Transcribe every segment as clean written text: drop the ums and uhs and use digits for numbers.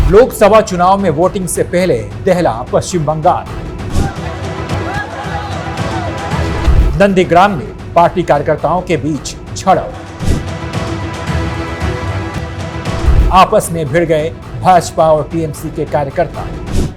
लोकसभा चुनाव में वोटिंग से पहले दहला पश्चिम बंगाल। नंदीग्राम में पार्टी कार्यकर्ताओं के बीच झड़प। आपस में भिड़ गए भाजपा और टीएमसी के कार्यकर्ता।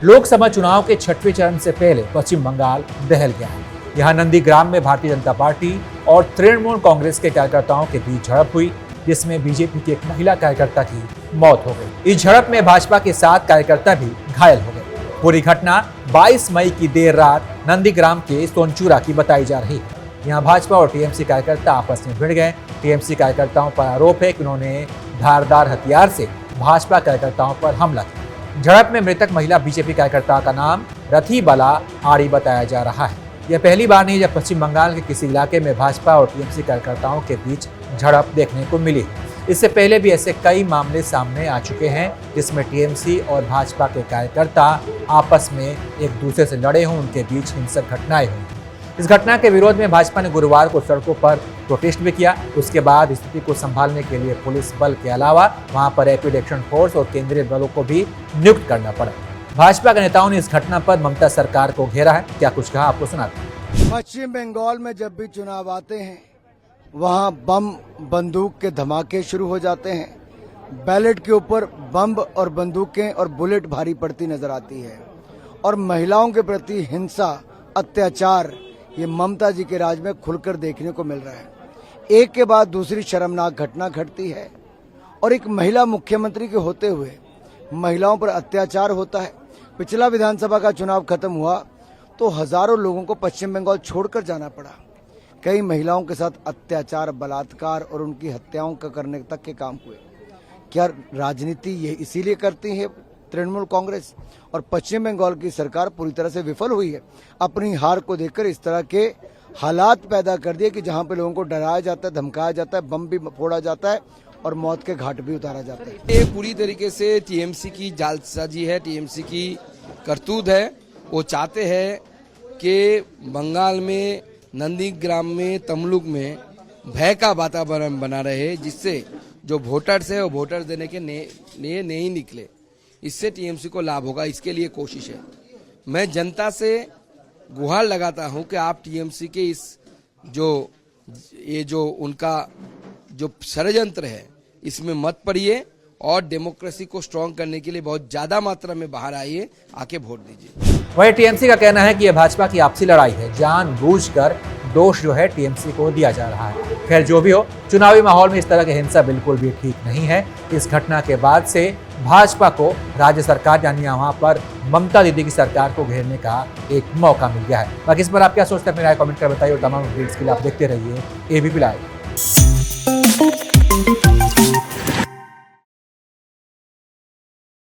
लोकसभा चुनाव के छठवें चरण से पहले पश्चिम बंगाल दहल गया है। यहाँ नंदीग्राम में भारतीय जनता पार्टी और तृणमूल कांग्रेस के कार्यकर्ताओं के बीच झड़प हुई, जिसमें बीजेपी की एक महिला कार्यकर्ता की मौत हो गई। इस झड़प में भाजपा के 7 कार्यकर्ता भी घायल हो गए। पूरी घटना 22 मई की देर रात नंदीग्राम के सोनचूरा की बताई जा रही है। यहाँ भाजपा और टीएमसी कार्यकर्ता आपस में भिड़ गए। टीएमसी कार्यकर्ताओं पर आरोप है कि उन्होंने धारदार हथियार से भाजपा कार्यकर्ताओं पर हमला किया। झड़प में मृतक महिला बीजेपी कार्यकर्ता का नाम रथीबाला आड़ी बताया जा रहा है। यह पहली बार नहीं जब पश्चिम बंगाल के किसी इलाके में भाजपा और टीएमसी कार्यकर्ताओं के बीच झड़प देखने को मिली। इससे पहले भी ऐसे कई मामले सामने आ चुके हैं जिसमें टीएमसी और भाजपा के कार्यकर्ता आपस में एक दूसरे से लड़े हों, उनके बीच हिंसक घटनाएं हुई। इस घटना के विरोध में भाजपा ने गुरुवार को सड़कों पर प्रोटेस्ट भी किया। उसके बाद स्थिति को संभालने के लिए पुलिस बल के अलावा वहां पर रैपिड एक्शन फोर्स और केंद्रीय बलों को भी नियुक्त करना पड़ा। भाजपा के नेताओं ने इस घटना पर ममता सरकार को घेरा है। क्या कुछ कहा, आपको सुनाते हैं। पश्चिम बंगाल में जब भी चुनाव आते हैं वहां बम बंदूक के धमाके शुरू हो जाते हैं। बैलेट के ऊपर बम और बंदूकें और बुलेट भारी पड़ती नजर आती है और महिलाओं के प्रति हिंसा, अत्याचार ये ममता जी के राज में खुलकर देखने को मिल रहा है। एक के बाद दूसरी शर्मनाक घटना घटती है और एक महिला मुख्यमंत्री के होते हुए महिलाओं पर अत्याचार होता है। पिछला विधानसभा का चुनाव खत्म हुआ तो हजारों लोगों को पश्चिम बंगाल छोड़कर जाना पड़ा। कई महिलाओं के साथ अत्याचार, बलात्कार और उनकी हत्याओं का करने तक के काम हुए। क्या राजनीति ये इसीलिए करती है तृणमूल कांग्रेस? और पश्चिम बंगाल की सरकार पूरी तरह से विफल हुई है। अपनी हार को देखकर इस तरह के हालात पैदा कर दिए कि जहां पे लोगों को डराया जाता है, धमकाया जाता है, बम भी फोड़ा जाता है और मौत के घाट भी उतारा जाता है। ये पूरी तरीके से टीएमसी की जालसाजी है, टीएमसी की करतूत है। वो चाहते हैं कि बंगाल में नंदीग्राम में तमलुक में भय का वातावरण बना रहे, जिससे जो वोटर्स है वो वोटर्स देने के लिए नहीं निकले। इससे टीएमसी को लाभ होगा, इसके लिए कोशिश है। मैं जनता से गुहार लगाता हूं कि आप टीएमसी के इस जो उनका जो षड्यंत्र है इसमें मत पड़िए और डेमोक्रेसी को स्ट्रांग करने के लिए बहुत ज्यादा मात्रा में बाहर आइए, आके वोट दीजिए। वहीं टीएमसी का कहना है कि यह भाजपा की आपसी लड़ाई है, जानबूझकर दोष जो है टीएमसी को दिया जा रहा है। खैर जो भी हो, चुनावी माहौल में इस तरह की हिंसा बिल्कुल भी ठीक नहीं है। इस घटना के बाद से भाजपा को राज्य सरकार यानी वहां पर ममता दीदी की सरकार को घेरने का एक मौका मिल गया है। बाकी इस पर आप क्या सोचते हैं, अपनी राय कमेंट कर बताइए और तमाम अपडेट्स के लिए आप देखते रहिए एबीपी लाइव।